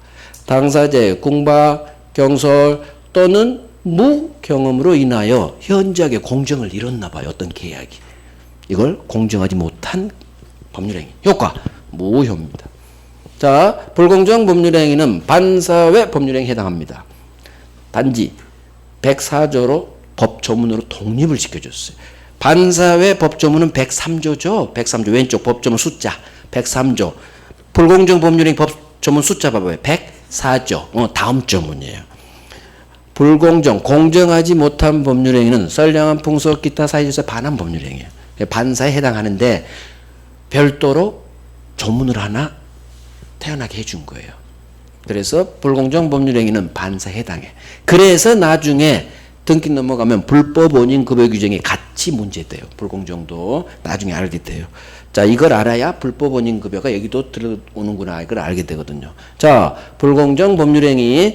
당사자의 공박, 경솔 또는 무경험으로 인하여 현저하게 공정을 잃었나 봐요. 어떤 계약이. 이걸 공정하지 못한 법률행위. 효과 무효입니다. 자, 불공정 법률행위는 반사회 법률행위에 해당합니다. 단지 104조로 법조문으로 독립을 시켜줬어요. 반사회 법조문은 103조죠. 103조 왼쪽 법조문 숫자 103조. 불공정 법률행위 법조문 숫자 봐봐요. 104조. 다음 조문이에요. 불공정, 공정하지 못한 법률행위는 선량한 풍속, 기타 사유에서 반한 법률행위예요. 반사에 해당하는데 별도로 조문을 하나 태어나게 해준 거예요. 그래서 불공정 법률행위는 반사에 해당해. 그래서 나중에 등기 넘어가면 불법 원인 급여 규정이 같이 문제돼요. 불공정도 나중에 알게 돼요. 자, 이걸 알아야 불법 원인 급여가 여기도 들어오는구나 이걸 알게 되거든요. 자, 불공정 법률행위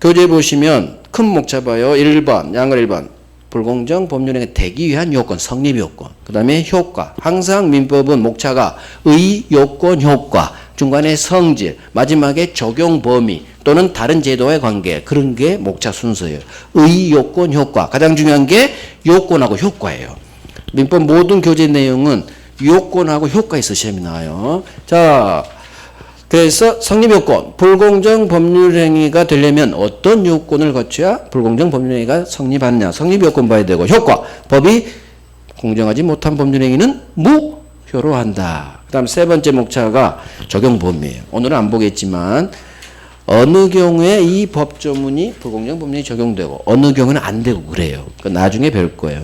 교재 보시면 큰 목차 봐요. 1번, 양글 1번. 불공정 법률행위 되기 위한 요건, 성립 요건. 그 다음에 효과. 항상 민법은 목차가 의, 요건, 효과. 중간에 성질, 마지막에 적용 범위 또는 다른 제도와의 관계. 그런 게 목차 순서예요. 의, 요건, 효과. 가장 중요한 게 요건하고 효과예요. 민법 모든 교재 내용은 요건하고 효과에서 시험이 나와요. 자, 그래서 성립요건, 불공정 법률행위가 되려면 어떤 요건을 갖춰야 불공정 법률행위가 성립하느냐. 성립요건 봐야 되고, 효과, 법이 공정하지 못한 법률행위는 무효로 한다. 그 다음 세 번째 목차가 적용 범위예요. 오늘은 안 보겠지만 어느 경우에 이 법조문이 불공정 법률이 적용되고 어느 경우는 안 되고 그래요. 나중에 배울 거예요.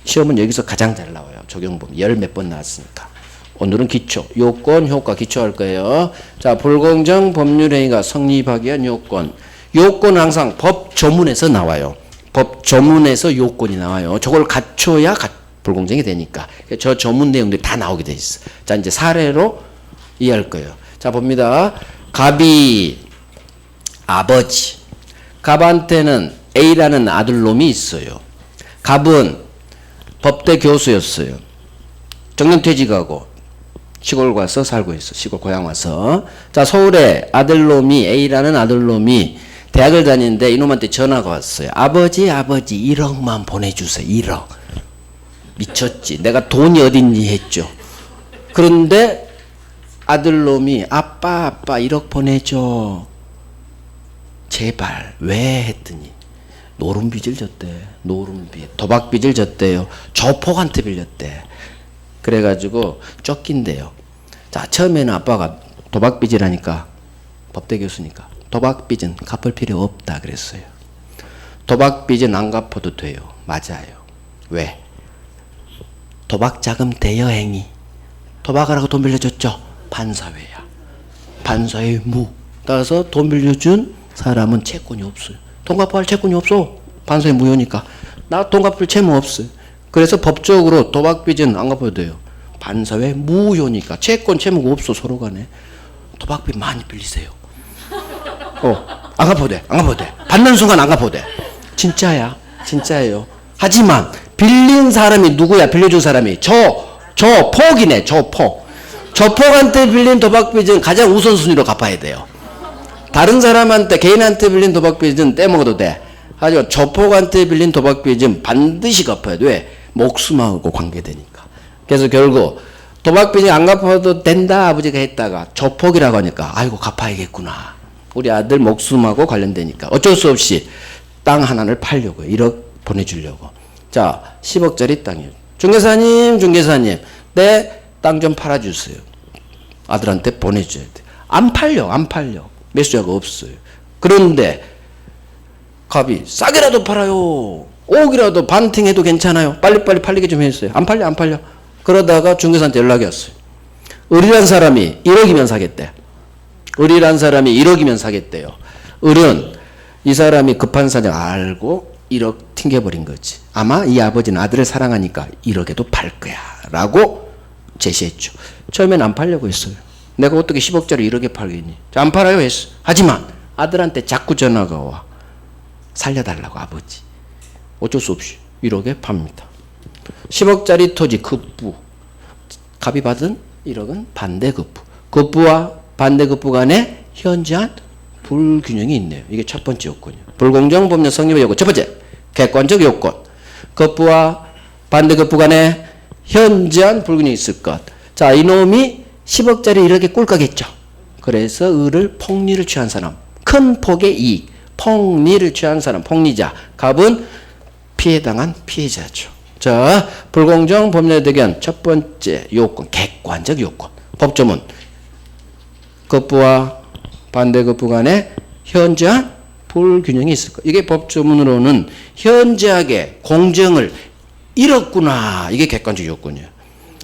시험은 여기서 가장 잘 나와요. 적용 범위. 열 몇 번 나왔으니까. 오늘은 기초, 요건, 효과 기초할 거예요. 자, 불공정 법률행위가 성립하기 위한 요건. 요건은 항상 법조문에서 나와요. 법조문에서 요건이 나와요. 저걸 갖춰야 불공정이 되니까. 저 조문 내용들이 다 나오게 돼 있어. 자, 이제 사례로 이해할 거예요. 자, 봅니다. 갑이 아버지. 갑한테는 A라는 아들놈이 있어요. 갑은 법대 교수였어요. 정년퇴직하고 시골 가서 살고 있어. 시골 고향 와서. 자, 서울에 아들놈이 A라는 아들놈이 대학을 다니는데 이놈한테 전화가 왔어요. 아버지 1억만 보내주세요. 1억. 미쳤지. 내가 돈이 어딨니 했죠. 그런데 아들놈이 아빠 1억 보내줘. 제발. 왜 했더니 노름빚을 졌대. 노름빚. 도박빚을 졌대요. 조폭한테 빌렸대. 그래가지고 쫓긴대요. 자, 처음에는 아빠가 도박빚이라니까, 법대 교수니까 도박빚은 갚을 필요 없다 그랬어요. 도박빚은 안 갚아도 돼요. 맞아요. 왜? 도박자금 대여행위. 도박하라고 돈 빌려줬죠. 반사회야. 반사회 무. 따라서 돈 빌려준 사람은 채권이 없어요. 돈 갚아야 채권이 없어. 반사회 무효니까. 나 돈 갚을 채무 없어요. 그래서 법적으로 도박빚은 안 갚아도 돼요. 반사회 무효니까. 채권 채무가 없어 서로 간에. 도박빚 많이 빌리세요. 안 갚아도 돼. 안 갚아도 돼. 받는 순간 안 갚아도 돼. 진짜야. 진짜예요. 하지만 빌린 사람이 누구야? 빌려준 사람이 저 폭이네. 저 폭. 저 폭한테 빌린 도박빚은 가장 우선순위로 갚아야 돼요. 다른 사람한테, 개인한테 빌린 도박빚은 떼먹어도 돼. 하지만 저 폭한테 빌린 도박빚은 반드시 갚아야 돼. 왜? 목숨하고 관계되니까. 그래서 결국 도박빚이 안 갚아도 된다 아버지가 했다가 저 폭이라고 하니까 아이고 갚아야겠구나. 우리 아들 목숨하고 관련되니까 어쩔 수 없이 땅 하나를 팔려고요. 1억 보내주려고. 자, 10억짜리 땅이에요. 중개사님 내 땅 좀 팔아주세요. 아들한테 보내줘야 돼. 안 팔려. 매수자가 없어요. 그런데 갑이 싸게라도 팔아요. 5억이라도 반팅해도 괜찮아요. 빨리빨리 팔리게 좀 해주세요. 안 팔려. 그러다가 중개사한테 연락이 왔어요. 을이란 사람이 1억이면 사겠대. 을이란 사람이 1억이면 사겠대요. 을은 이 사람이 급한 사정 알고 1억 튕겨버린 거지. 아마 이 아버지는 아들을 사랑하니까 1억에도 팔 거야 라고 제시했죠. 처음엔 안 팔려고 했어요. 내가 어떻게 10억짜리 1억에 팔겠니? 안 팔아요 했어. 하지만 아들한테 자꾸 전화가 와. 살려달라고 아버지. 어쩔 수 없이 1억에 팝니다. 10억짜리 토지 급부. 갑이 받은 1억은 반대급부. 급부와 반대급부 간에 현저한 불균형이 있네요. 이게 첫 번째 요건이에요. 불공정 법령 성립의 요건. 첫 번째, 객관적 요건. 급부와 반대급부 간에 현저한 불균형이 있을 것. 자, 이놈이 10억짜리 1억에 꼴까겠죠. 그래서 을을 폭리를 취한 사람. 큰 폭의 이익. 폭리를 취한 사람. 폭리자. 갑은 피해당한 피해자죠. 자, 불공정 법률 대견 첫 번째 요건. 객관적 요건. 법조문. 급부와 반대급부 간에 현저한 불균형이 있을 것. 이게 법조문으로는 현저하게 공정을 잃었구나. 이게 객관적 요건이에요.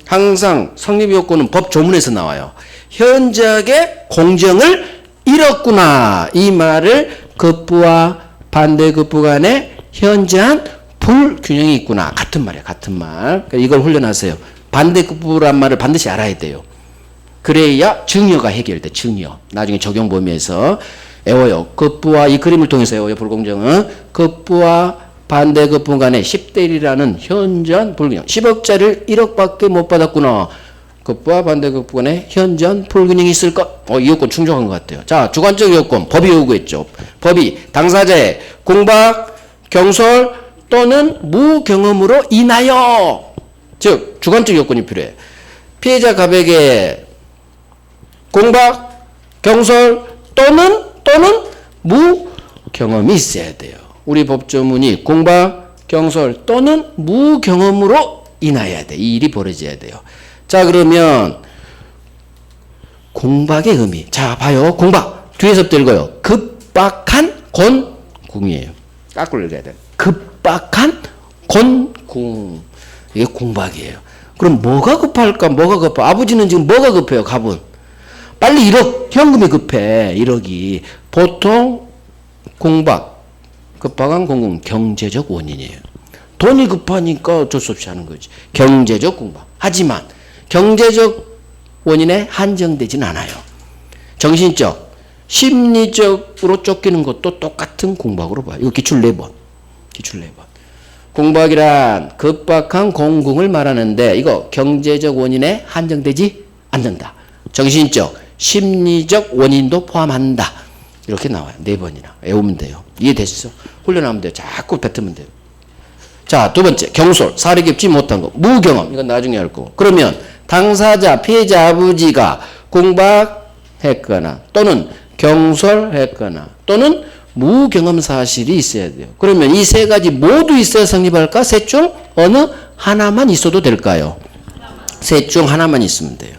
항상 성립 요건은 법조문에서 나와요. 현저하게 공정을 잃었구나. 이 말을 급부와 반대급부 간에 현저한 불균형이 있구나. 같은 말이에요. 같은 말. 그러니까 이걸 훈련하세요. 반대급부란 말을 반드시 알아야 돼요. 그래야 증여가 해결돼. 증여. 나중에 적용 범위에서 외워요. 급부와 이 그림을 통해서 외워요. 불공정은 급부와 반대급부 간에 10대 1이라는 현저한 불균형. 10억짜리를 1억밖에 못 받았구나. 급부와 반대급부 간에 현저한 불균형이 있을 것. 이 요건 충족한 것 같아요. 자, 주관적 요건. 법이 요구했죠. 법이 당사자의 공박, 경솔 또는 무경험으로 인하여. 즉 주관적 요건이 필요해. 피해자 갑에게 공박, 경솔 또는 무경험이 있어야 돼요. 우리 법조문이 공박, 경솔 또는 무경험으로 인하여야 돼. 이 일이 벌어져야 돼요. 자, 그러면 공박의 의미. 자, 봐요. 공박. 뒤에서부터 읽어요. 급박한 곤궁이에요. 까꾸를 읽어야 돼. 급박한 곤궁. 이게 공박이에요. 그럼 뭐가 급할까? 뭐가 급해? 아버지는 지금 뭐가 급해요? 갑은. 빨리 1억 현금이 급해. 1억이. 보통 공박, 급박한 공공 경제적 원인이에요. 돈이 급하니까 어쩔 수 없이 하는 거지. 경제적 공박. 하지만 경제적 원인에 한정되진 않아요. 정신적, 심리적으로 쫓기는 것도 똑같은 공박으로 봐요. 이거 기출 4번. 기출 4번. 공박이란 급박한 공궁을 말하는데 이거 경제적 원인에 한정되지 않는다. 정신적, 심리적 원인도 포함한다. 이렇게 나와요. 4번이나 외우면 돼요. 이해됐어? 훈련하면 돼요. 자꾸 뱉으면 돼요. 자, 두 번째 경솔, 사례 깊지 못한 거. 무경험, 이건 나중에 할 거고. 그러면 당사자, 피해자 아버지가 궁박했거나 또는 경솔했거나 또는 무경험 사실이 있어야 돼요. 그러면 이 세 가지 모두 있어야 성립할까? 셋 중 어느 하나만 있어도 될까요? 셋 중 하나만 있으면 돼요.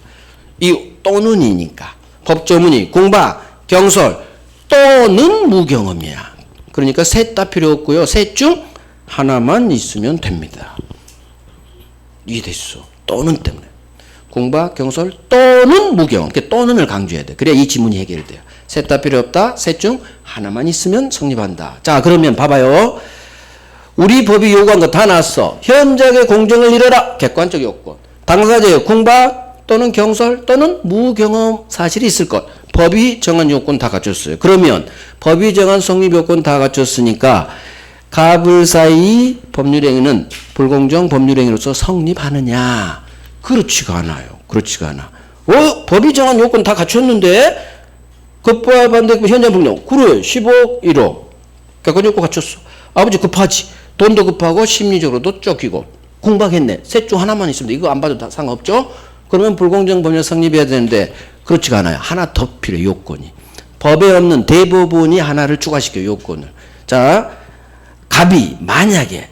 이 또는이니까 법조문이 궁박, 경솔 또는 무경험이야. 그러니까 셋 다 필요 없고요. 셋 중 하나만 있으면 됩니다. 이해됐어. 또는 때문에. 궁박, 경솔 또는 무경험. 또는을 강조해야 돼. 그래야 이 지문이 해결돼요. 셋 다 필요 없다. 셋 중 하나만 있으면 성립한다. 자, 그러면 봐봐요. 우리 법이 요구한 거 다 나왔어. 현장의 공정을 이뤄라. 객관적 요건. 당사자의 궁박 또는 경솔 또는 무경험 사실이 있을 것. 법이 정한 요건 다 갖췄어요. 그러면 법이 정한 성립 요건 다 갖췄으니까 가불사의 법률행위는 불공정 법률행위로서 성립하느냐? 그렇지가 않아요. 그렇지가 않아. 법이 정한 요건 다 갖췄는데 급부와 반대 현장 불공. 그래 15억 1억. 객관 요건 갖췄어. 아버지 급하지. 돈도 급하고 심리적으로도 쫓기고 궁박했네. 셋 중 하나만 있으면 이거 안 봐도 다 상관없죠? 그러면 불공정 법률 성립해야 되는데 그렇지가 않아요. 하나 더 필요해 요건이. 법에 없는 대법원이 하나를 추가시켜요. 요건을. 자, 갑이 만약에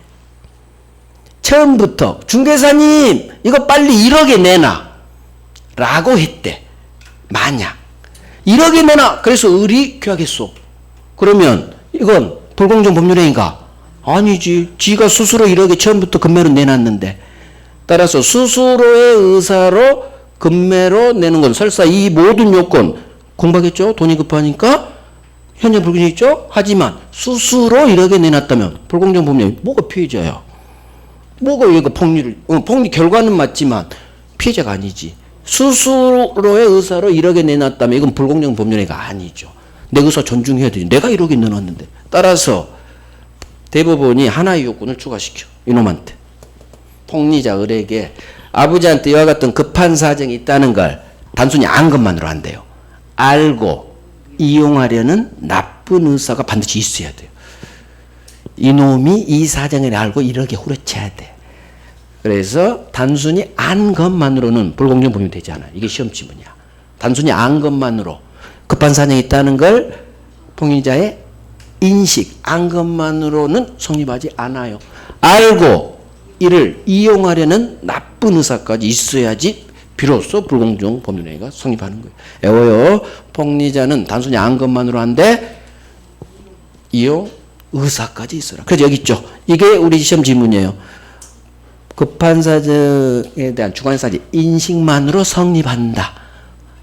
처음부터 중개사님 이거 빨리 1억에 내놔 라고 했대. 만약 1억에 내놔. 그래서 의리 규약했어. 그러면 이건 불공정 법률행위가 아니지. 지가 스스로 1억에 처음부터 금매로 내놨는데 따라서 스스로의 의사로 금매로 내는 건 설사 이 모든 요건 공박했죠. 돈이 급하니까 현재 불공정이 있죠. 하지만 스스로 1억에 내놨다면 불공정 법률 뭐가 피해자야? 뭐가 이거 폭리 결과는 맞지만 피해자가 아니지. 스스로의 의사로 1억에 내놨다면 이건 불공정 법률행위가 아니죠. 내 의사 존중해야 되지. 내가 1억에 내놨는데. 따라서 대법원이 하나의 요건을 추가시켜. 이놈한테. 폭리자 을에게 아버지한테 이와 같은 급한 사정이 있다는 걸 단순히 안 것만으로 안 돼요. 알고 이용하려는 나쁜 의사가 반드시 있어야 돼요. 이놈이 이 사정을 알고 이렇게 후려쳐야 돼. 그래서 단순히 안 것만으로는 불공정 법률이 되지 않아요. 이게 시험 지문이야. 단순히 안 것만으로 급한 사정이 있다는 걸 폭리자의 인식, 안 것만으로는 성립하지 않아요. 알고 이를 이용하려는 나쁜 의사까지 있어야지 비로소 불공정 법률행위가 성립하는 거예요. 외워요. 폭리자는 단순히 안 것만으로 한데 이용 의사까지 있어라. 그래서 여기 있죠. 이게 우리 시험 지문이에요. 급한 사정에 대한 주관사지 인식만으로 성립한다.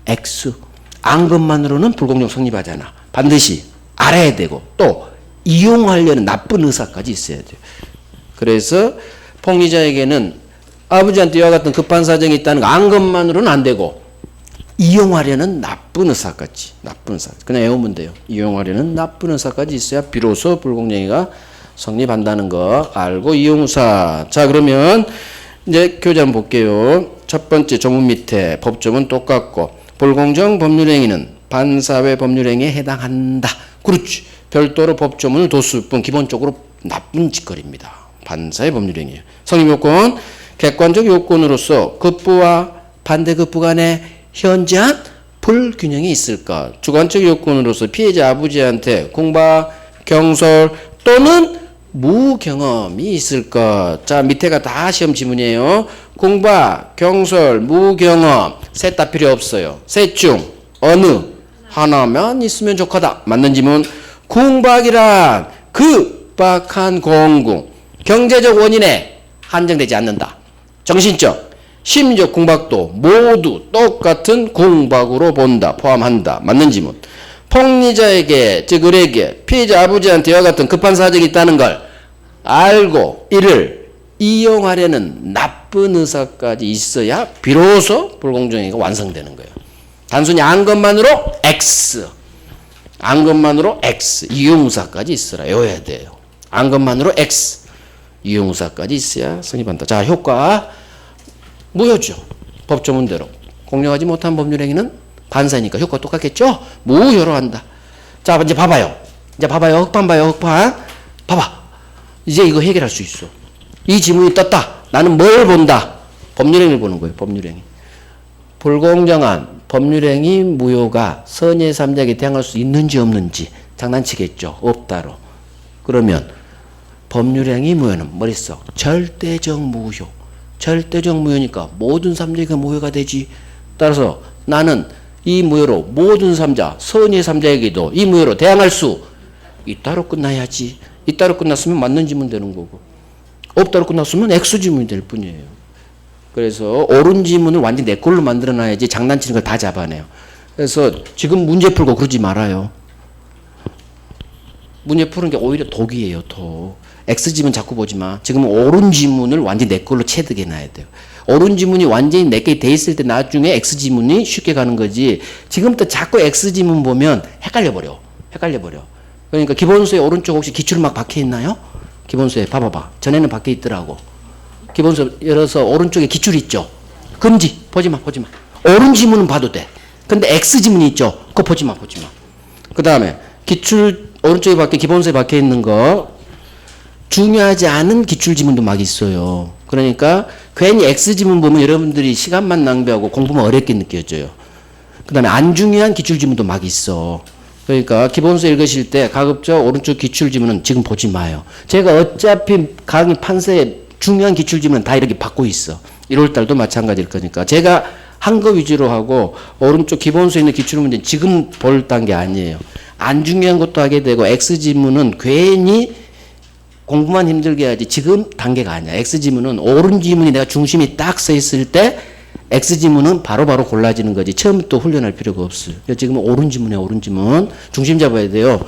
X. 안 것만으로는 불공정 성립하잖아. 반드시 알아야 되고 또 이용하려는 나쁜 의사까지 있어야 돼요. 그래서 폭리자에게는 아버지한테 이와 같은 급한 사정이 있다는 거 안 것만으로는 안 되고 이용하려는 나쁜 의사까지. 나쁜 의사. 그냥 외우면 돼요. 이용하려는 나쁜 의사까지 있어야 비로소 불공정행위가 성립한다는 거 알고 이용사. 자, 그러면 이제 교재 한번 볼게요. 첫 번째 조문 밑에 법조문 똑같고 불공정 법률행위는 반사회 법률행위에 해당한다. 그렇지. 별도로 법조문을 뒀을 뿐 기본적으로 나쁜 짓거리입니다. 반사회 법률행위예요. 성립요건 객관적 요건으로서 급부와 반대급부 간에 현저한 불균형이 있을까? 주관적 요건으로서 피해자 아버지한테 궁박, 경솔 또는 무경험이 있을까? 자, 밑에가 다 시험 지문이에요. 궁박, 경솔, 무경험 셋 다 필요 없어요. 셋 중 어느 하나만 있으면 좋겠다. 맞는 지문. 궁박이란 급박한 공궁 경제적 원인에 한정되지 않는다. 정신적, 심리적 궁박도 모두 똑같은 궁박으로 본다. 포함한다. 맞는 지문. 폭리자에게 즉 을에게 피해자 아버지한테 이와 같은 급한 사정이 있다는 걸 알고 이를 이용하려는 나쁜 의사까지 있어야 비로소 불공정행위가 완성되는 거예요. 단순히 안 것만으로 X. 안 것만으로 X. 이용의사까지 있어라. 외워야 돼요. 안 것만으로 X. 이용의사까지 있어야 성립한다. 자, 효과 무효죠. 법조문대로. 공정하지 못한 법률행위는 반사니까 효과 똑같겠죠? 무효로 한다. 자, 이제 봐봐요. 흑판 봐요. 흑판. 봐봐. 이제 이거 해결할 수 있어. 이 지문이 떴다. 나는 뭘 본다? 법률행위를 보는 거예요. 법률행위. 불공정한 법률행위 무효가 선의의 삼자에게 대항할 수 있는지 없는지 장난치겠죠. 없다로. 그러면 법률행위 무효는 머릿속 절대적 무효. 절대적 무효니까 모든 삼자에게 무효가 되지. 따라서 나는 이 무효로 모든 삼자, 선의의 삼자에게도 이 무효로 대항할 수 있다로 끝나야지. 있다로 끝났으면 맞는 지문 되는 거고, 없다로 끝났으면 X 지문이 될 뿐이에요. 그래서 옳은 지문을 완전히 내 걸로 만들어놔야지 장난치는 걸 다 잡아내요. 그래서 지금 문제 풀고 그러지 말아요. 문제 푸는 게 오히려 독이에요, 독. X 지문 자꾸 보지 마. 지금 옳은 지문을 완전히 내 걸로 체득해 놔야 돼요. 옳은 지문이 완전히 내게 돼 있을 때 나중에 X 지문이 쉽게 가는 거지. 지금부터 자꾸 X 지문 보면 헷갈려버려. 그러니까 기본서에 오른쪽 혹시 기출 막 박혀 있나요? 기본서에 봐봐봐. 전에는 박혀 있더라고. 기본서 열어서 오른쪽에 기출 있죠? 금지. 보지 마. 옳은 지문은 봐도 돼. 근데 X 지문이 있죠? 그거 보지 마. 그 다음에 기출 오른쪽에 박혀 기본서에 박혀 있는 거 중요하지 않은 기출 지문도 막 있어요. 그러니까 괜히 X 지문 보면 여러분들이 시간만 낭비하고 공부만 어렵게 느껴져요. 그 다음에 안 중요한 기출 지문도 막 있어. 그러니까 기본서 읽으실 때 가급적 오른쪽 기출 지문은 지금 보지 마요. 제가 어차피 강의 판서에 중요한 기출 지문은 다 이렇게 받고 있어. 1월달도 마찬가지일 거니까 제가 한 거 위주로 하고 오른쪽 기본서에 있는 기출 문제는 지금 볼 단계 아니에요. 안 중요한 것도 하게 되고 X 지문은 괜히 공부만 힘들게 하지 지금 단계가 아니야. X 지문은 옳은 지문이 내가 중심이 딱 서 있을 때 X 지문은 바로바로 골라지는 거지. 처음부터 훈련할 필요가 없어요. 지금은 옳은 지문이야. 옳은 지문. 중심 잡아야 돼요.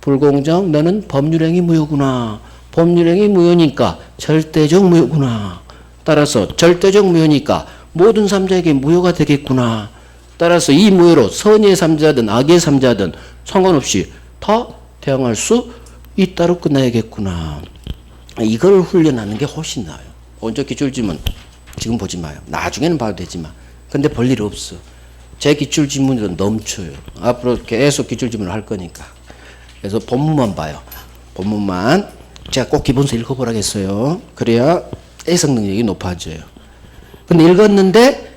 불공정, 너는 법률행위 무효구나. 법률행위 무효니까 절대적 무효구나. 따라서 절대적 무효니까 모든 삼자에게 무효가 되겠구나. 따라서 이 무효로 선의의 삼자든 악의 삼자든 상관없이 다 대항할 수 있다로 끝나야겠구나. 이걸 훈련하는 게 훨씬 나아요. 먼저 기출지문 지금 보지 마요. 나중에는 봐도 되지만. 근데 볼 일 없어. 제 기출지문은 넘쳐요. 앞으로 계속 기출지문을 할 거니까. 그래서 본문만 봐요. 본문만. 제가 꼭 기본서 읽어보라겠어요. 그래야 해석 능력이 높아져요. 근데 읽었는데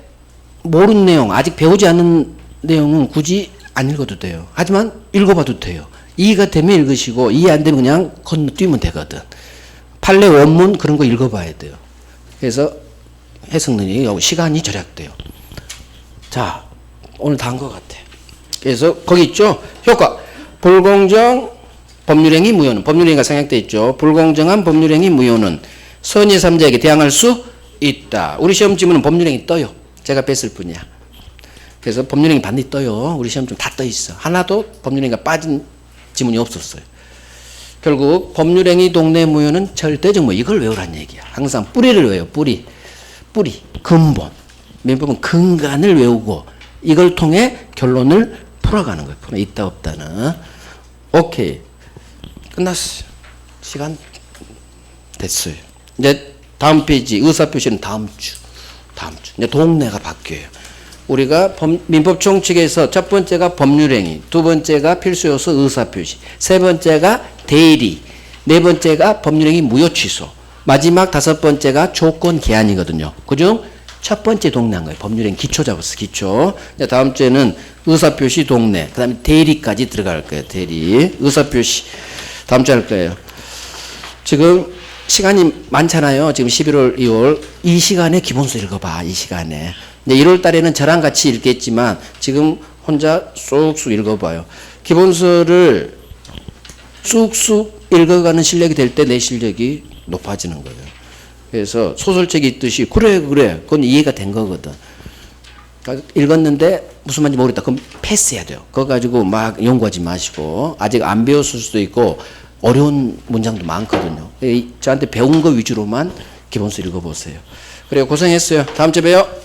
모르는 내용, 아직 배우지 않은 내용은 굳이 안 읽어도 돼요. 하지만 읽어봐도 돼요. 이해가 되면 읽으시고 이해 안 되면 그냥 건너뛰면 되거든. 판례 원문 그런 거 읽어봐야 돼요. 그래서 해석 능력이 시간이 절약돼요. 자, 오늘 다 한 것 같아. 그래서 거기 있죠. 효과. 불공정 법률행위 무효는 법률행위가 생략돼 있죠. 불공정한 법률행위 무효는 선의 삼자에게 대항할 수 있다. 우리 시험 지문은 법률행위 떠요. 제가 뺐을 뿐이야. 그래서 법률행위 반드시 떠요. 우리 시험 좀 다 떠 있어. 하나도 법률행위가 빠진 지문이 없었어요. 결국 법률행위 동네 무효는 절대적 무효. 이걸 외우란 얘기야. 항상 뿌리를 외워. 뿌리, 근본. 민법은 근간을 외우고 이걸 통해 결론을 풀어가는 거예요. 있다 없다는. 오케이. 끝났어요. 시간 됐어요. 이제 다음 페이지 의사표시는 다음 주. 이제 동네가 바뀌어요. 우리가 민법 총칙에서 첫 번째가 법률행위, 두 번째가 필수요소 의사표시, 세 번째가 대리, 네 번째가 법률행위 무효 취소, 마지막 다섯 번째가 조건 기한이거든요. 그중 첫 번째 동네한 거예요. 법률행위 기초 잡았어. 기초. 이제 다음 주에는 의사표시 동네, 그 다음에 대리까지 들어갈 거예요. 대리, 의사표시 다음 주에 할 거예요. 지금 시간이 많잖아요. 지금 11월, 2월. 이 시간에 기본서 읽어봐. 이 시간에. 이제 1월 달에는 저랑 같이 읽겠지만 지금 혼자 쑥쑥 읽어봐요. 기본서를 쑥쑥 읽어가는 실력이 될 때 내 실력이 높아지는 거예요. 그래서 소설책이 있듯이 그래 그건 이해가 된 거거든. 그러니까 읽었는데 무슨 말인지 모르겠다. 그럼 패스해야 돼요. 그거 가지고 막 연구하지 마시고 아직 안 배웠을 수도 있고 어려운 문장도 많거든요. 저한테 배운 거 위주로만 기본서 읽어보세요. 그래요. 고생했어요. 다음 주에 봬요.